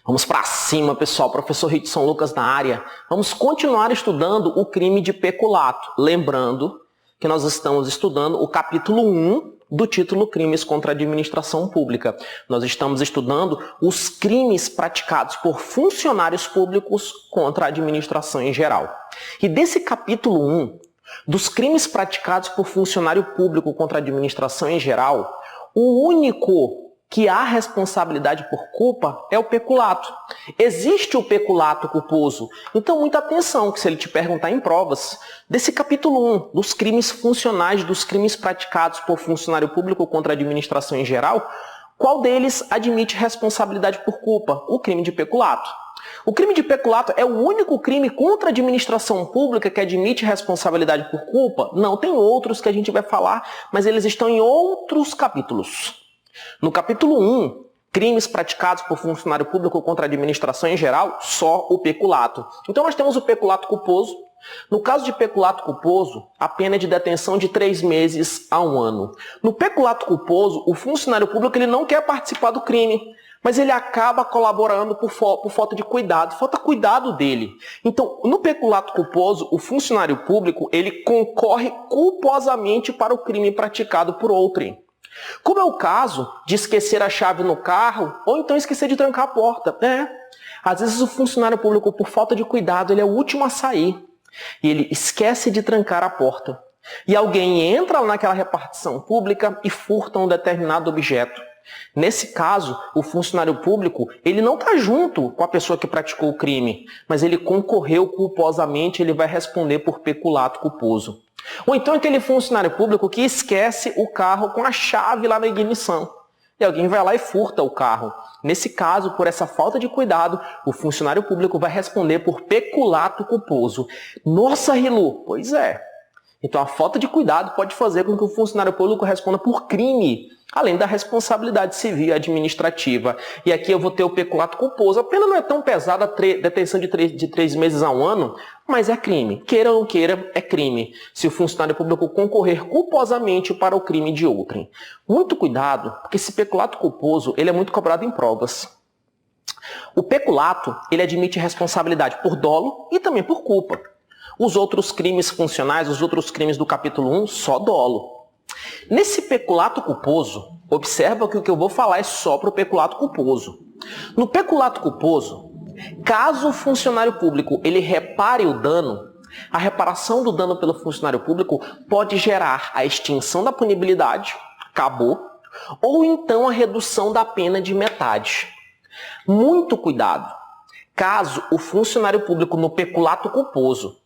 Vamos para cima, pessoal. Professor Ritson Lucas na área. Vamos continuar estudando o crime de peculato. Lembrando que nós estamos estudando o capítulo 1 do título Crimes contra a Administração Pública. Nós estamos estudando os crimes praticados por funcionários públicos contra a administração em geral. E desse capítulo 1, dos crimes praticados por funcionário público contra a administração em geral, o único que há responsabilidade por culpa é o peculato. Existe o peculato culposo. Então, muita atenção, que se ele te perguntar em provas, desse capítulo 1, dos crimes funcionais, dos crimes praticados por funcionário público contra a administração em geral, qual deles admite responsabilidade por culpa? O crime de peculato. O crime de peculato é o único crime contra a administração pública que admite responsabilidade por culpa? Não, tem outros que a gente vai falar, mas eles estão em outros capítulos. No capítulo 1, crimes praticados por funcionário público contra a administração em geral, só o peculato. Então nós temos o peculato culposo. No caso de peculato culposo, a pena é de detenção de 3 meses a 1 ano. No peculato culposo, o funcionário público ele não quer participar do crime, mas ele acaba colaborando por falta de cuidado, falta cuidado dele. Então, no peculato culposo, o funcionário público ele concorre culposamente para o crime praticado por outrem. Como é o caso de esquecer a chave no carro ou então esquecer de trancar a porta. Às vezes o funcionário público, por falta de cuidado, ele é o último a sair. E ele esquece de trancar a porta. E alguém entra naquela repartição pública e furta um determinado objeto. Nesse caso, o funcionário público ele não está junto com a pessoa que praticou o crime, mas ele concorreu culposamente, ele vai responder por peculato culposo. Ou então aquele funcionário público que esquece o carro com a chave lá na ignição. E alguém vai lá e furta o carro. Nesse caso, por essa falta de cuidado, o funcionário público vai responder por peculato culposo. Nossa, Rilu! Pois é. Então a falta de cuidado pode fazer com que o funcionário público responda por crime, além da responsabilidade civil e administrativa. E aqui eu vou ter o peculato culposo. A pena não é tão pesada, detenção de 3 meses a 1 ano, mas é crime. Queira ou não queira, é crime. Se o funcionário público concorrer culposamente para o crime de outrem. Muito cuidado, porque esse peculato culposo ele é muito cobrado em provas. O peculato ele admite responsabilidade por dolo e também por culpa. Os outros crimes funcionais, os outros crimes do capítulo 1, só dolo. Nesse peculato culposo, observa que o que eu vou falar é só para o peculato culposo. No peculato culposo, caso o funcionário público ele repare o dano, a reparação do dano pelo funcionário público pode gerar a extinção da punibilidade, acabou, ou então a redução da pena de metade. Muito cuidado. Caso o funcionário público no peculato culposo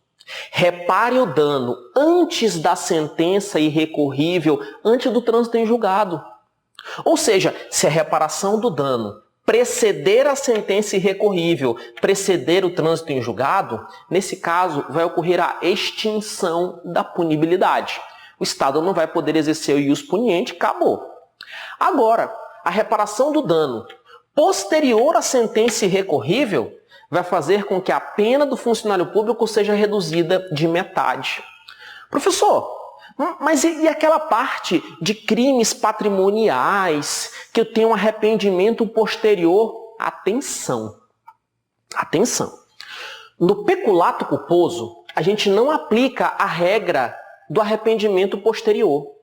repare o dano antes da sentença irrecorrível, antes do trânsito em julgado. Ou seja, se a reparação do dano preceder a sentença irrecorrível, preceder o trânsito em julgado, nesse caso vai ocorrer a extinção da punibilidade. O Estado não vai poder exercer o ius puniente, acabou. Agora, a reparação do dano posterior à sentença irrecorrível vai fazer com que a pena do funcionário público seja reduzida de metade. Professor, mas e aquela parte de crimes patrimoniais que eu tenho um arrependimento posterior? Atenção. Atenção. No peculato culposo, a gente não aplica a regra do arrependimento posterior.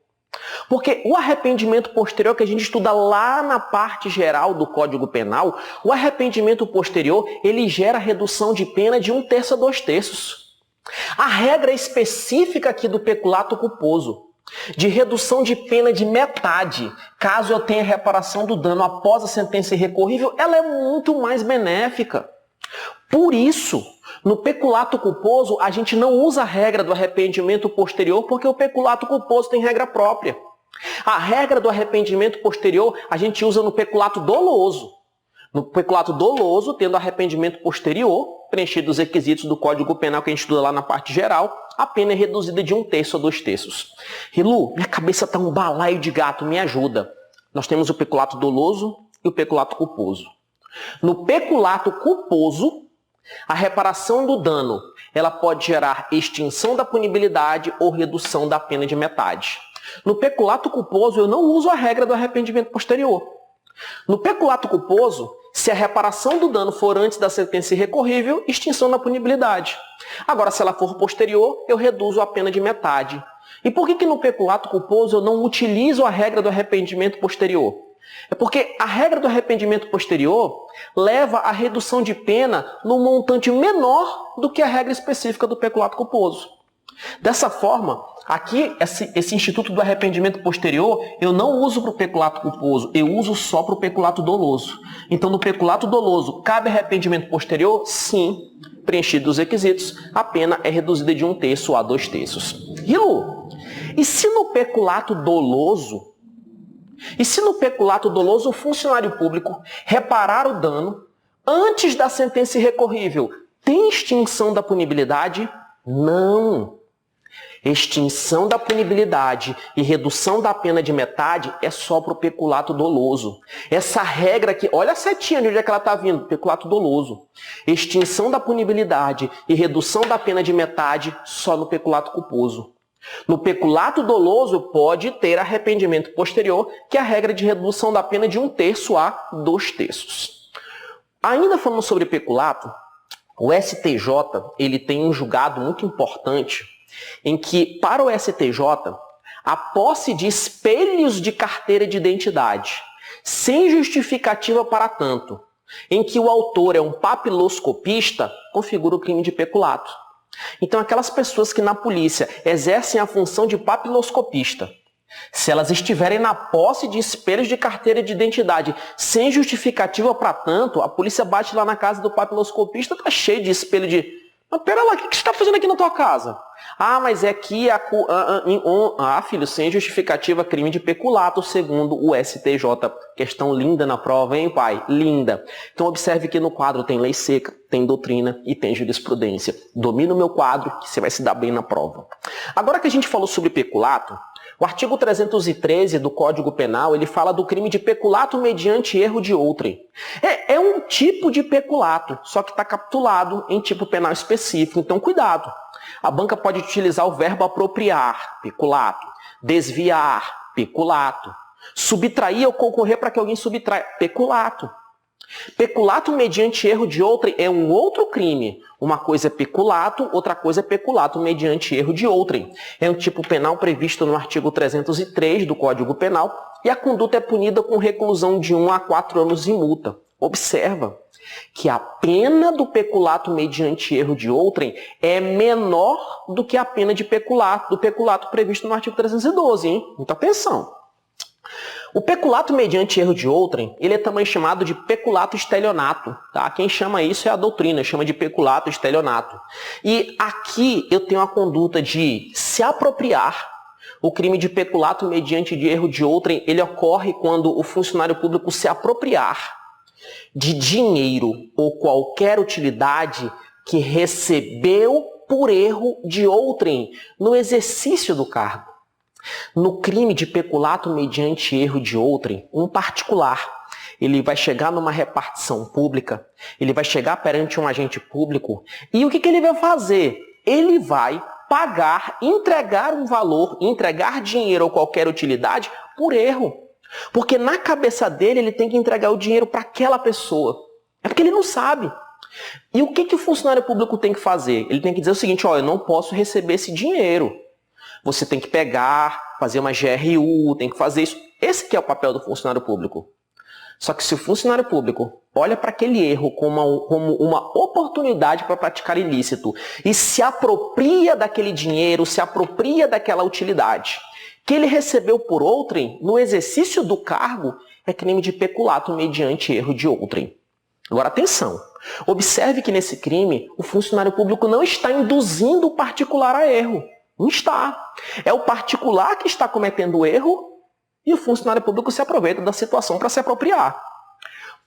Porque o arrependimento posterior que a gente estuda lá na parte geral do Código Penal, o arrependimento posterior, ele gera redução de pena de 1/3 a 2/3. A regra específica aqui do peculato culposo, de redução de pena de metade, caso eu tenha reparação do dano após a sentença irrecorrível, ela é muito mais benéfica. Por isso, no peculato culposo, a gente não usa a regra do arrependimento posterior, porque o peculato culposo tem regra própria. A regra do arrependimento posterior, a gente usa no peculato doloso. No peculato doloso, tendo arrependimento posterior, preenchidos os requisitos do Código Penal que a gente estuda lá na parte geral, a pena é reduzida de 1/3 a 2/3. Rilu, minha cabeça está um balaio de gato, me ajuda. Nós temos o peculato doloso e o peculato culposo. No peculato culposo, a reparação do dano, ela pode gerar extinção da punibilidade ou redução da pena de metade. No peculato culposo, eu não uso a regra do arrependimento posterior. No peculato culposo, se a reparação do dano for antes da sentença irrecorrível, extinção da punibilidade. Agora, se ela for posterior, eu reduzo a pena de metade. E por que no peculato culposo eu não utilizo a regra do arrependimento posterior? É porque a regra do arrependimento posterior leva à redução de pena num montante menor do que a regra específica do peculato culposo. Dessa forma, aqui, esse instituto do arrependimento posterior, eu não uso para o peculato culposo, eu uso só para o peculato doloso. Então, no peculato doloso, cabe arrependimento posterior? Sim. Preenchidos os requisitos, a pena é reduzida de 1/3 a 2/3. Rilu, e se no peculato doloso o funcionário público reparar o dano antes da sentença irrecorrível, tem extinção da punibilidade? Não. Extinção da punibilidade e redução da pena de metade é só para o peculato doloso. Essa regra aqui, olha a setinha de onde é que ela está vindo, peculato doloso. Extinção da punibilidade e redução da pena de metade só no peculato culposo. No peculato doloso pode ter arrependimento posterior, que é a regra de redução da pena de 1/3 a 2/3. Ainda falando sobre peculato, o STJ ele tem um julgado muito importante em que, para o STJ, a posse de espelhos de carteira de identidade, sem justificativa para tanto, em que o autor é um papiloscopista, configura o crime de peculato. Então, aquelas pessoas que na polícia exercem a função de papiloscopista, se elas estiverem na posse de espelhos de carteira de identidade sem justificativa para tanto, a polícia bate lá na casa do papiloscopista, tá cheio de espelho de... Mas pera lá, o que você está fazendo aqui na tua casa? Ah, mas é que filho, sem justificativa, crime de peculato, segundo o STJ. Questão linda na prova, hein, pai? Linda. Então observe que no quadro tem lei seca, tem doutrina e tem jurisprudência. Domina o meu quadro que você vai se dar bem na prova. Agora que a gente falou sobre peculato, o artigo 313 do Código Penal, ele fala do crime de peculato mediante erro de outrem. É um tipo de peculato, só que está capitulado em tipo penal específico, então cuidado. A banca pode utilizar o verbo apropriar, peculato, desviar, peculato, subtrair ou concorrer para que alguém subtraia, peculato. Peculato mediante erro de outrem é um outro crime. Uma coisa é peculato, outra coisa é peculato mediante erro de outrem. É um tipo penal previsto no artigo 303 do Código Penal e a conduta é punida com reclusão de 1 a 4 anos e multa. Observa que a pena do peculato mediante erro de outrem é menor do que a pena do peculato previsto no artigo 312, hein? Muita atenção. O peculato mediante erro de outrem, ele é também chamado de peculato estelionato, tá? Quem chama isso é a doutrina, chama de peculato estelionato. E aqui eu tenho a conduta de se apropriar. O crime de peculato mediante de erro de outrem, ele ocorre quando o funcionário público se apropriar de dinheiro ou qualquer utilidade que recebeu por erro de outrem no exercício do cargo. No crime de peculato mediante erro de outrem, um particular, ele vai chegar numa repartição pública, ele vai chegar perante um agente público e o que ele vai fazer? Ele vai pagar, entregar um valor, entregar dinheiro ou qualquer utilidade por erro. Porque na cabeça dele ele tem que entregar o dinheiro para aquela pessoa. É porque ele não sabe. E o que o funcionário público tem que fazer? Ele tem que dizer o seguinte, ó, eu não posso receber esse dinheiro. Você tem que pegar, fazer uma GRU, tem que fazer isso. Esse que é o papel do funcionário público. Só que se o funcionário público olha para aquele erro como uma oportunidade para praticar ilícito e se apropria daquele dinheiro, se apropria daquela utilidade que ele recebeu por outrem, no exercício do cargo, é crime de peculato mediante erro de outrem. Agora, atenção. Observe que nesse crime, o funcionário público não está induzindo o particular a erro. Não está. É o particular que está cometendo erro e o funcionário público se aproveita da situação para se apropriar.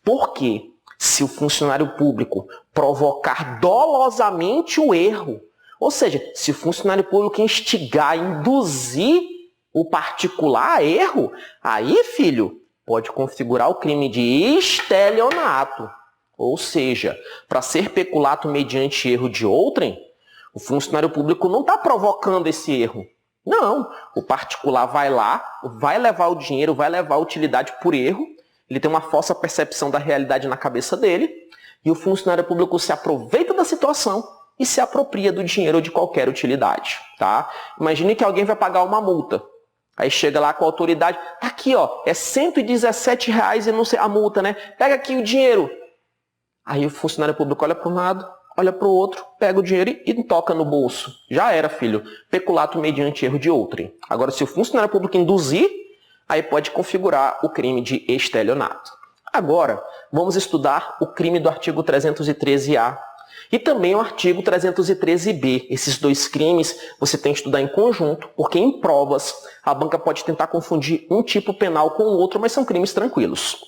Por quê? Se o funcionário público provocar dolosamente o erro, ou seja, se o funcionário público instigar, induzir o particular a erro, aí, filho, pode configurar o crime de estelionato. Ou seja, para ser peculato mediante erro de outrem, o funcionário público não está provocando esse erro. Não, o particular vai lá, vai levar o dinheiro, vai levar a utilidade por erro, Ele tem uma falsa percepção da realidade na cabeça dele e o funcionário público se aproveita da situação e se apropria do dinheiro ou de qualquer utilidade, tá? Imagine que alguém vai pagar uma multa. Aí chega lá com a autoridade, tá aqui, ó, é R$117 e não sei a multa, né? Pega aqui o dinheiro. Aí o funcionário público olha para um lado, olha para o outro, pega o dinheiro e toca no bolso. Já era, filho. Peculato mediante erro de outrem. Agora, se o funcionário público induzir, aí pode configurar o crime de estelionato. Agora, vamos estudar o crime do artigo 313-A e também o artigo 313-B. Esses dois crimes você tem que estudar em conjunto, porque em provas a banca pode tentar confundir um tipo penal com o outro, mas são crimes tranquilos.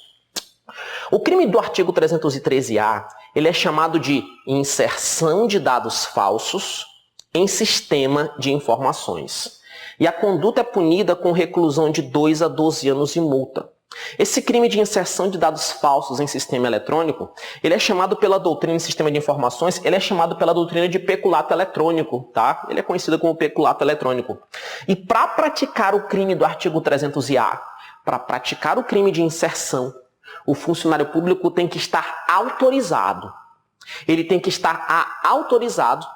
O crime do artigo 313-A, ele é chamado de inserção de dados falsos em sistema de informações. E a conduta é punida com reclusão de 2 a 12 anos e multa. Esse crime de inserção de dados falsos em sistema eletrônico, ele é chamado pela doutrina de sistema de informações, ele é chamado pela doutrina de peculato eletrônico, tá? Ele é conhecido como peculato eletrônico. E para praticar o crime do artigo 300-A, para praticar o crime de inserção, o funcionário público tem que estar autorizado. Ele tem que estar autorizado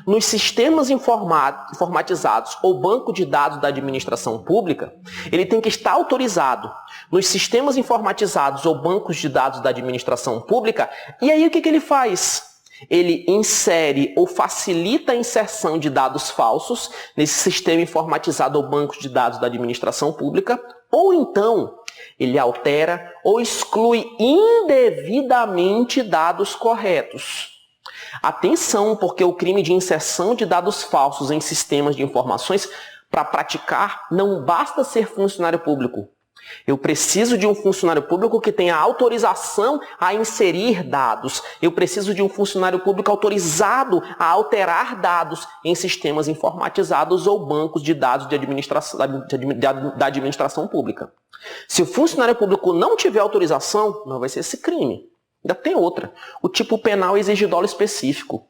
nos sistemas informatizados ou banco de dados da administração pública. Ele tem que estar autorizado nos sistemas informatizados ou bancos de dados da administração pública. E aí o que ele faz? Ele insere ou facilita a inserção de dados falsos nesse sistema informatizado ou bancos de dados da administração pública, ou então ele altera ou exclui indevidamente dados corretos. Atenção, porque o crime de inserção de dados falsos em sistemas de informações, para praticar, não basta ser funcionário público. Eu preciso de um funcionário público que tenha autorização a inserir dados. Eu preciso de um funcionário público autorizado a alterar dados em sistemas informatizados ou bancos de dados da administração pública. Se o funcionário público não tiver autorização, não vai ser esse crime. Ainda tem outra. O tipo penal exige dolo específico.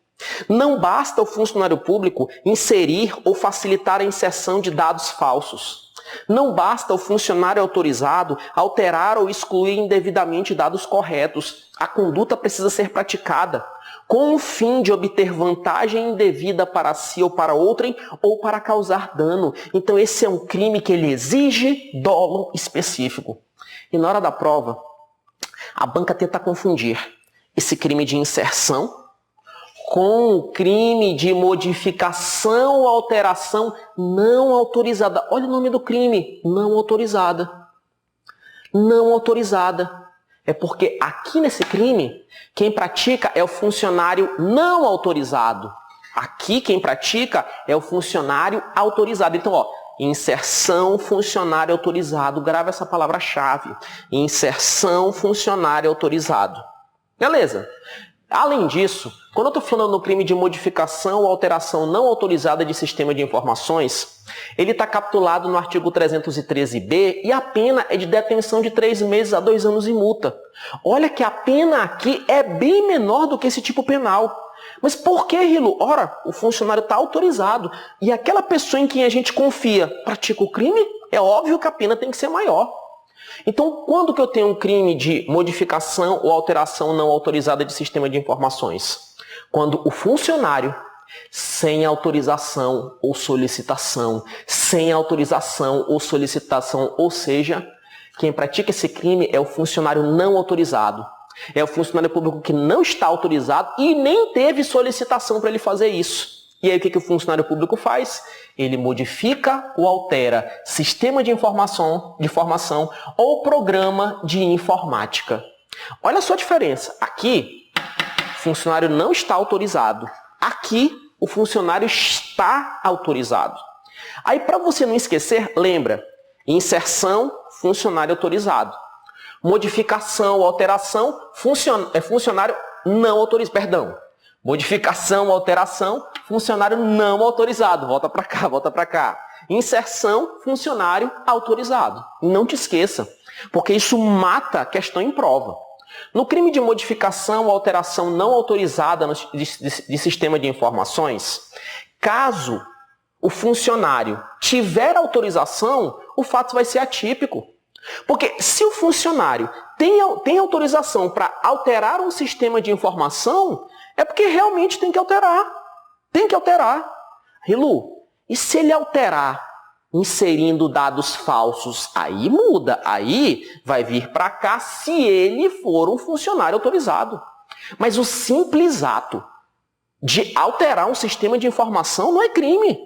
Não basta o funcionário público inserir ou facilitar a inserção de dados falsos. Não basta o funcionário autorizado alterar ou excluir indevidamente dados corretos. A conduta precisa ser praticada com o fim de obter vantagem indevida para si ou para outrem ou para causar dano. Então esse é um crime que ele exige dolo específico. E na hora da prova, a banca tenta confundir esse crime de inserção com o crime de modificação ou alteração não autorizada. Olha o nome do crime, não autorizada. Não autorizada. É porque aqui nesse crime, quem pratica é o funcionário não autorizado. Aqui quem pratica é o funcionário autorizado. Então, ó, inserção funcionário autorizado. Grava essa palavra-chave. Inserção funcionário autorizado. Beleza. Além disso, quando eu estou falando no crime de modificação ou alteração não autorizada de sistema de informações, ele está capitulado no artigo 313-B e a pena é de detenção de 3 meses a 2 anos e multa. Olha que a pena aqui é bem menor do que esse tipo penal. Mas por que, Rilo? Ora, o funcionário está autorizado e aquela pessoa em quem a gente confia pratica o crime, é óbvio que a pena tem que ser maior. Então, quando que eu tenho um crime de modificação ou alteração não autorizada de sistema de informações? Quando o funcionário, sem autorização ou solicitação, ou seja, quem pratica esse crime é o funcionário não autorizado. É o funcionário público que não está autorizado e nem teve solicitação para ele fazer isso. E aí o que o funcionário público faz? Ele modifica ou altera sistema de informação ou programa de informática. Olha só a diferença. Aqui, o funcionário não está autorizado. Aqui, o funcionário está autorizado. Aí, para você não esquecer, lembra. Inserção, funcionário autorizado. Modificação, alteração, funcionário não autorizado. Perdão. Modificação, alteração, funcionário não autorizado. Volta para cá, volta para cá. Inserção, funcionário autorizado. Não te esqueça, porque isso mata a questão em prova. No crime de modificação ou alteração não autorizada de sistema de informações, caso o funcionário tiver autorização, o fato vai ser atípico. Porque se o funcionário tem autorização para alterar um sistema de informação, é porque realmente tem que alterar. Tem que alterar. Rilu, e se ele alterar inserindo dados falsos, aí muda. Aí vai vir para cá se ele for um funcionário autorizado. Mas o simples ato de alterar um sistema de informação não é crime.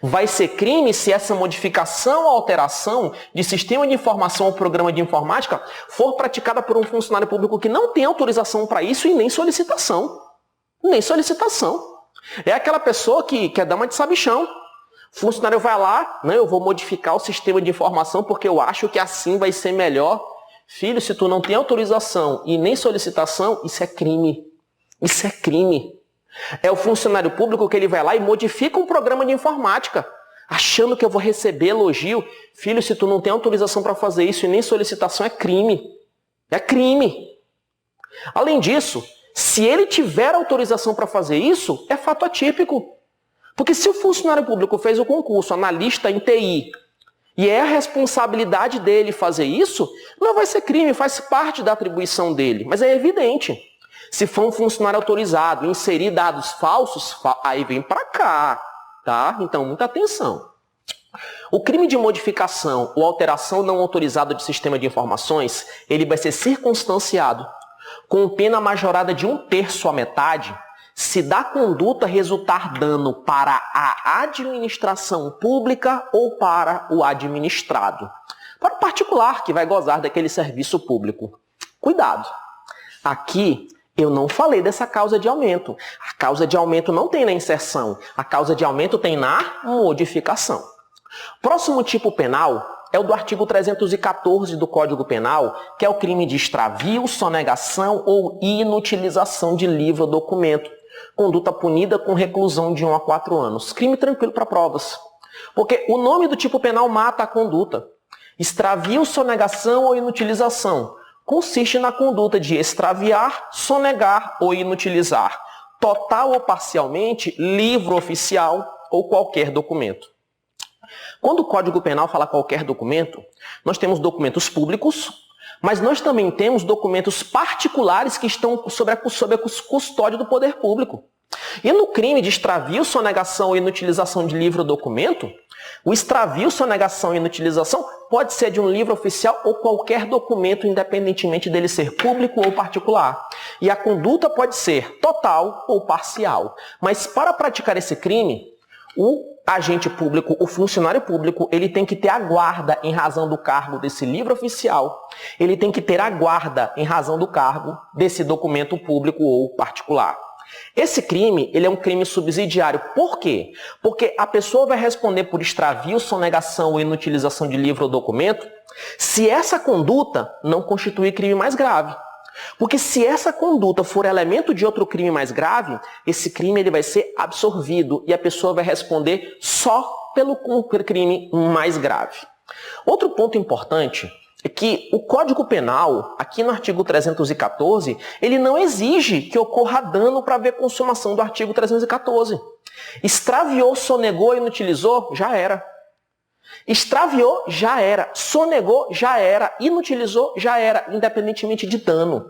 Vai ser crime se essa modificação ou alteração de sistema de informação ou programa de informática for praticada por um funcionário público que não tem autorização para isso e nem solicitação. Nem solicitação. É aquela pessoa que quer dar uma de sabichão. O funcionário vai lá, não, eu vou modificar o sistema de informação porque eu acho que assim vai ser melhor. Filho, se tu não tem autorização e nem solicitação, isso é crime. Isso é crime. É o funcionário público que ele vai lá e modifica um programa de informática, achando que eu vou receber elogio. Filho, se tu não tem autorização para fazer isso e nem solicitação, é crime. É crime. Além disso, se ele tiver autorização para fazer isso, é fato atípico. Porque se o funcionário público fez o concurso, analista em TI, e é a responsabilidade dele fazer isso, não vai ser crime, faz parte da atribuição dele. Mas é evidente. Se for um funcionário autorizado inserir dados falsos, aí vem para cá, tá? Então, muita atenção. O crime de modificação ou alteração não autorizada de sistema de informações, ele vai ser circunstanciado com pena majorada de 1/3 à metade, se da conduta resultar dano para a administração pública ou para o administrado. Para o particular que vai gozar daquele serviço público. Cuidado! Aqui eu não falei dessa causa de aumento. A causa de aumento não tem na inserção. A causa de aumento tem na modificação. Próximo tipo penal é o do artigo 314 do Código Penal, que é o crime de extravio, sonegação ou inutilização de livro ou documento. Conduta punida com reclusão de 1 a 4 anos. Crime tranquilo para provas. Porque o nome do tipo penal mata a conduta. Extravio, sonegação ou inutilização consiste na conduta de extraviar, sonegar ou inutilizar, total ou parcialmente, livro oficial ou qualquer documento. Quando o Código Penal fala qualquer documento, nós temos documentos públicos, mas nós também temos documentos particulares que estão sob a custódia do poder público. E no crime de extravio, sonegação ou inutilização de livro ou documento, o extravio, sonegação e inutilização pode ser de um livro oficial ou qualquer documento, independentemente dele ser público ou particular. E a conduta pode ser total ou parcial. Mas para praticar esse crime, o agente público, o funcionário público, ele tem que ter a guarda em razão do cargo desse livro oficial. Ele tem que ter a guarda em razão do cargo desse documento público ou particular. Esse crime, ele é um crime subsidiário. Por quê? Porque a pessoa vai responder por extravio, sonegação ou inutilização de livro ou documento se essa conduta não constituir crime mais grave. Porque se essa conduta for elemento de outro crime mais grave, esse crime ele vai ser absorvido e a pessoa vai responder só pelo crime mais grave. Outro ponto importante é que o Código Penal, aqui no artigo 314, ele não exige que ocorra dano para haver consumação do artigo 314. Extraviou, sonegou, inutilizou, já era. Extraviou, já era. Sonegou, já era. Inutilizou, já era, independentemente de dano.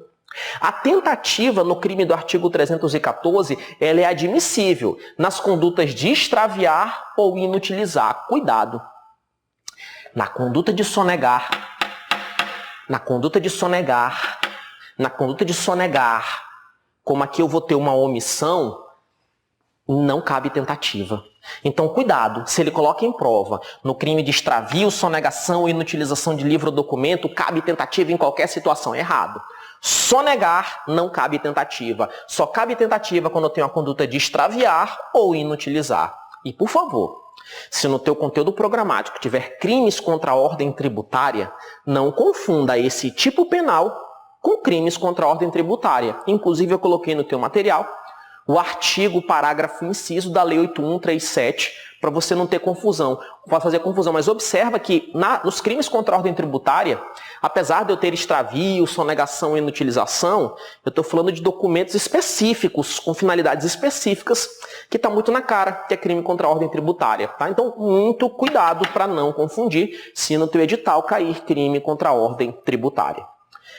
A tentativa no crime do artigo 314, ela é admissível nas condutas de extraviar ou inutilizar. Cuidado. Na conduta de sonegar, como aqui eu vou ter uma omissão, não cabe tentativa. Então, cuidado, se ele coloca em prova no crime de extravio, sonegação ou inutilização de livro ou documento, cabe tentativa em qualquer situação. Errado. Sonegar não cabe tentativa. Só cabe tentativa quando eu tenho a conduta de extraviar ou inutilizar. E, por favor, se no teu conteúdo programático tiver crimes contra a ordem tributária, não confunda esse tipo penal com crimes contra a ordem tributária. Inclusive, eu coloquei no teu material o artigo, parágrafo, inciso da Lei 8.137, para você não ter confusão. Vai fazer confusão, mas observa que nos crimes contra a ordem tributária, apesar de eu ter extravio, sonegação e inutilização, eu estou falando de documentos específicos, com finalidades específicas, que está muito na cara que é crime contra a ordem tributária. Tá? Então, muito cuidado para não confundir se no teu edital cair crime contra a ordem tributária.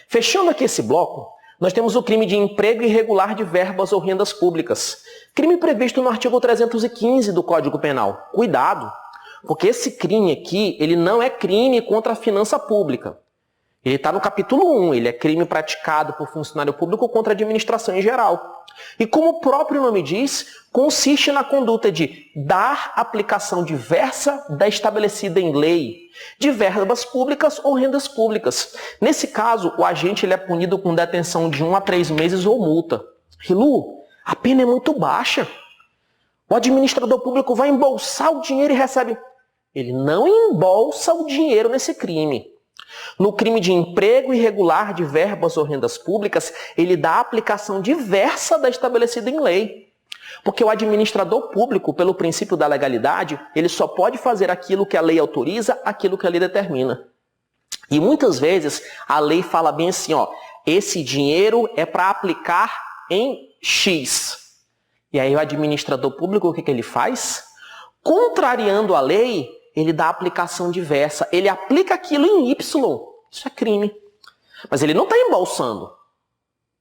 Fechando aqui esse bloco, nós temos o crime de emprego irregular de verbas ou rendas públicas. Crime previsto no artigo 315 do Código Penal. Cuidado, porque esse crime aqui, ele não é crime contra a finança pública. Ele está no capítulo 1, ele é crime praticado por funcionário público contra a administração em geral. E como o próprio nome diz, consiste na conduta de dar aplicação diversa da estabelecida em lei, de verbas públicas ou rendas públicas. Nesse caso, o agente ele é punido com detenção de 1 a 3 meses ou multa. Rilu, a pena é muito baixa. O administrador público vai embolsar o dinheiro e recebe. Ele não embolsa o dinheiro nesse crime. No crime de emprego irregular de verbas ou rendas públicas, ele dá a aplicação diversa da estabelecida em lei. Porque o administrador público, pelo princípio da legalidade, ele só pode fazer aquilo que a lei autoriza, aquilo que a lei determina. E muitas vezes a lei fala bem assim, ó, esse dinheiro é para aplicar em X. E aí o administrador público, o que ele faz? Contrariando a lei, ele dá aplicação diversa. Ele aplica aquilo em Y. Isso é crime. Mas ele não está embolsando.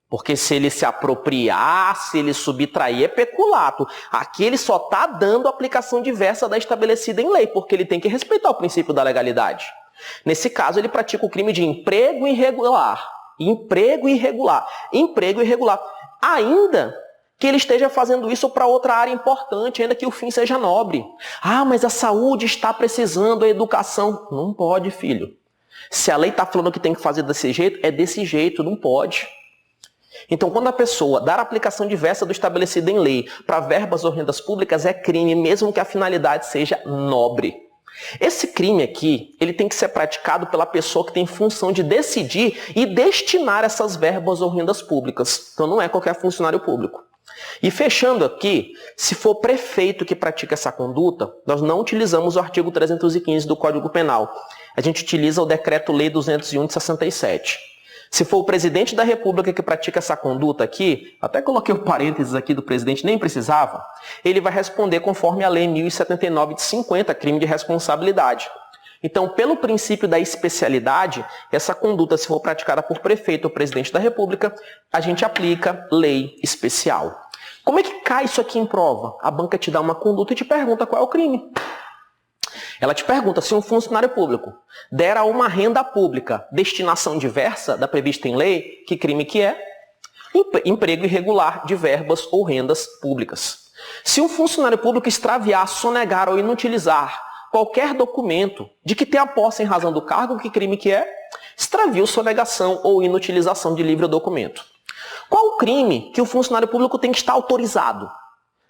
Porque se ele se apropriar, se ele subtrair, é peculato. Aqui ele só está dando aplicação diversa da estabelecida em lei, porque ele tem que respeitar o princípio da legalidade. Nesse caso, ele pratica o crime de emprego irregular. Emprego irregular. Emprego irregular. Ainda que ele esteja fazendo isso para outra área importante, ainda que o fim seja nobre. Ah, mas a saúde está precisando, a educação. Não pode, filho. Se a lei está falando que tem que fazer desse jeito, é desse jeito, não pode. Então, quando a pessoa dar aplicação diversa do estabelecido em lei para verbas ou rendas públicas, é crime, mesmo que a finalidade seja nobre. Esse crime aqui, ele tem que ser praticado pela pessoa que tem função de decidir e destinar essas verbas ou rendas públicas. Então, não é qualquer funcionário público. E fechando aqui, se for prefeito que pratica essa conduta, nós não utilizamos o artigo 315 do Código Penal. A gente utiliza o Decreto-Lei 201 de 67. Se for o presidente da República que pratica essa conduta aqui, até coloquei o parênteses aqui do presidente, nem precisava, ele vai responder conforme a Lei 1079 de 50, crime de responsabilidade. Então, pelo princípio da especialidade, essa conduta, se for praticada por prefeito ou presidente da República, a gente aplica lei especial. Como é que cai isso aqui em prova? A banca te dá uma conduta e te pergunta qual é o crime. Ela te pergunta se um funcionário público der a uma renda pública destinação diversa da prevista em lei, que crime que é? Emprego irregular de verbas ou rendas públicas. Se um funcionário público extraviar, sonegar ou inutilizar qualquer documento de que tenha posse em razão do cargo, que crime que é? Extravio, sonegação ou inutilização de livre documento. Qual o crime que o funcionário público tem que estar autorizado?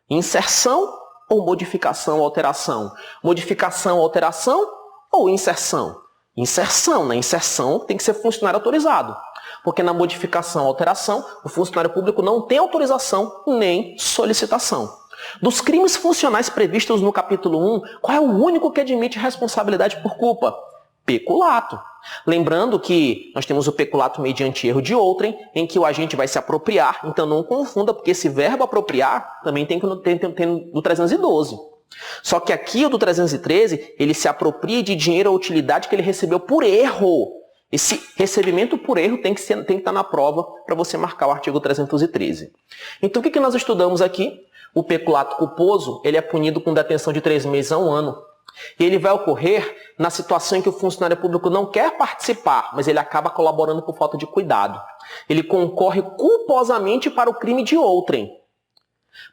Inserção ou modificação, alteração? Modificação, alteração ou inserção? Inserção. Na inserção tem que ser funcionário autorizado. Porque na modificação, alteração, o funcionário público não tem autorização nem solicitação. Dos crimes funcionais previstos no capítulo 1, qual é o único que admite responsabilidade por culpa? Peculato. Lembrando que nós temos o peculato mediante erro de outrem, em que o agente vai se apropriar, então não confunda, porque esse verbo apropriar também tem no 312. Só que aqui o do 313, ele se apropria de dinheiro ou utilidade que ele recebeu por erro. Esse recebimento por erro tem que estar na prova para você marcar o artigo 313. Então o que nós estudamos aqui? O peculato culposo, ele é punido com detenção de 3 meses a 1 ano. E ele vai ocorrer na situação em que o funcionário público não quer participar, mas ele acaba colaborando por falta de cuidado. Ele concorre culposamente para o crime de outrem.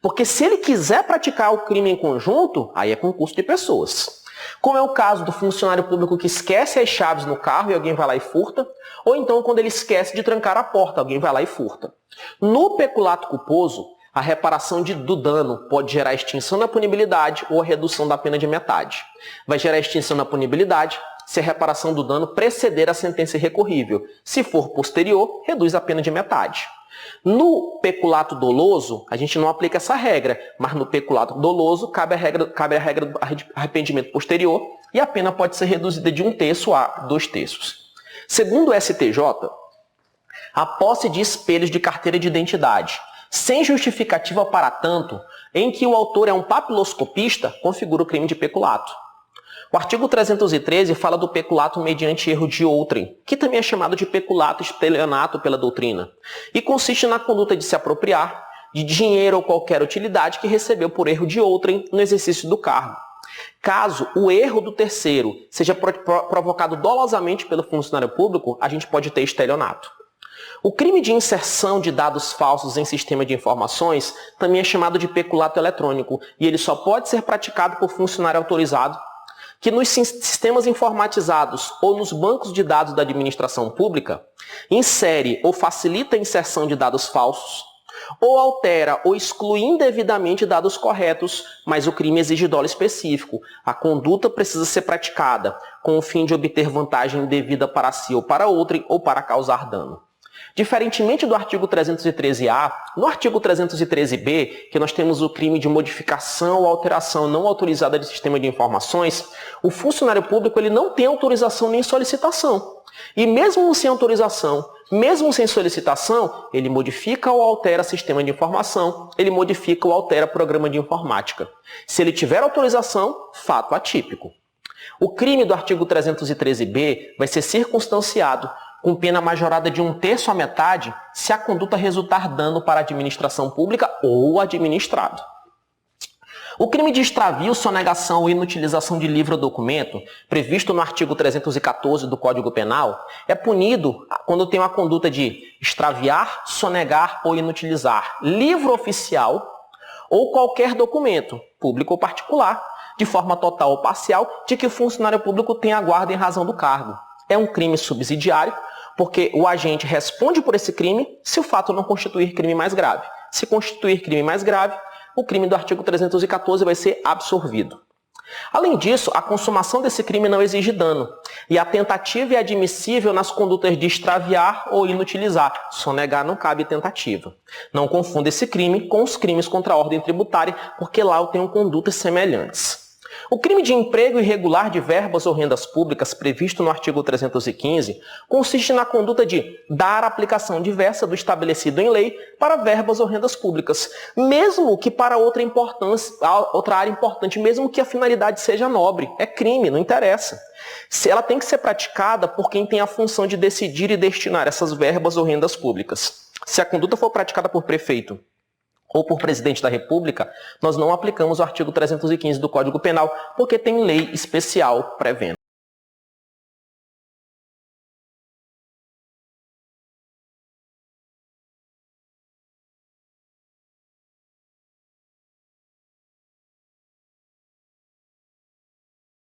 Porque se ele quiser praticar o crime em conjunto, aí é concurso de pessoas. Como é o caso do funcionário público que esquece as chaves no carro e alguém vai lá e furta, ou então quando ele esquece de trancar a porta, alguém vai lá e furta. No peculato culposo, a reparação do dano pode gerar extinção da punibilidade ou a redução da pena de metade. Vai gerar extinção da punibilidade se a reparação do dano preceder a sentença irrecorrível. Se for posterior, reduz a pena de metade. No peculato doloso, a gente não aplica essa regra, mas no peculato doloso cabe a regra do arrependimento posterior e a pena pode ser reduzida de 1/3 a 2/3. Segundo o STJ, a posse de espelhos de carteira de identidade, sem justificativa para tanto, em que o autor é um papiloscopista, configura o crime de peculato. O artigo 313 fala do peculato mediante erro de outrem, que também é chamado de peculato estelionato pela doutrina, e consiste na conduta de se apropriar de dinheiro ou qualquer utilidade que recebeu por erro de outrem no exercício do cargo. Caso o erro do terceiro seja provocado dolosamente pelo funcionário público, a gente pode ter estelionato. O crime de inserção de dados falsos em sistema de informações também é chamado de peculato eletrônico, e ele só pode ser praticado por funcionário autorizado que nos sistemas informatizados ou nos bancos de dados da administração pública insere ou facilita a inserção de dados falsos, ou altera ou exclui indevidamente dados corretos, mas o crime exige dolo específico. A conduta precisa ser praticada com o fim de obter vantagem indevida para si ou para outrem ou para causar dano. Diferentemente do artigo 313-A, no artigo 313-B, que nós temos o crime de modificação ou alteração não autorizada de sistema de informações, o funcionário público ele não tem autorização nem solicitação. E mesmo sem autorização, mesmo sem solicitação, ele modifica ou altera sistema de informação, ele modifica ou altera programa de informática. Se ele tiver autorização, fato atípico. O crime do artigo 313-B vai ser circunstanciado com pena majorada de 1/3 à metade, se a conduta resultar dano para a administração pública ou administrado. O crime de extravio, sonegação ou inutilização de livro ou documento, previsto no artigo 314 do Código Penal, é punido quando tem uma conduta de extraviar, sonegar ou inutilizar livro oficial ou qualquer documento, público ou particular, de forma total ou parcial, de que o funcionário público tenha guarda em razão do cargo. É um crime subsidiário, porque o agente responde por esse crime se o fato não constituir crime mais grave. Se constituir crime mais grave, o crime do artigo 314 vai ser absorvido. Além disso, a consumação desse crime não exige dano, e a tentativa é admissível nas condutas de extraviar ou inutilizar. Sonegar não cabe tentativa. Não confunda esse crime com os crimes contra a ordem tributária, porque lá eu tenho condutas semelhantes. O crime de emprego irregular de verbas ou rendas públicas, previsto no artigo 315, consiste na conduta de dar aplicação diversa do estabelecido em lei para verbas ou rendas públicas, mesmo que para outra área importante, mesmo que a finalidade seja nobre. É crime, não interessa. Ela tem que ser praticada por quem tem a função de decidir e destinar essas verbas ou rendas públicas. Se a conduta for praticada por prefeito ou por presidente da República, nós não aplicamos o artigo 315 do Código Penal, porque tem lei especial prevendo.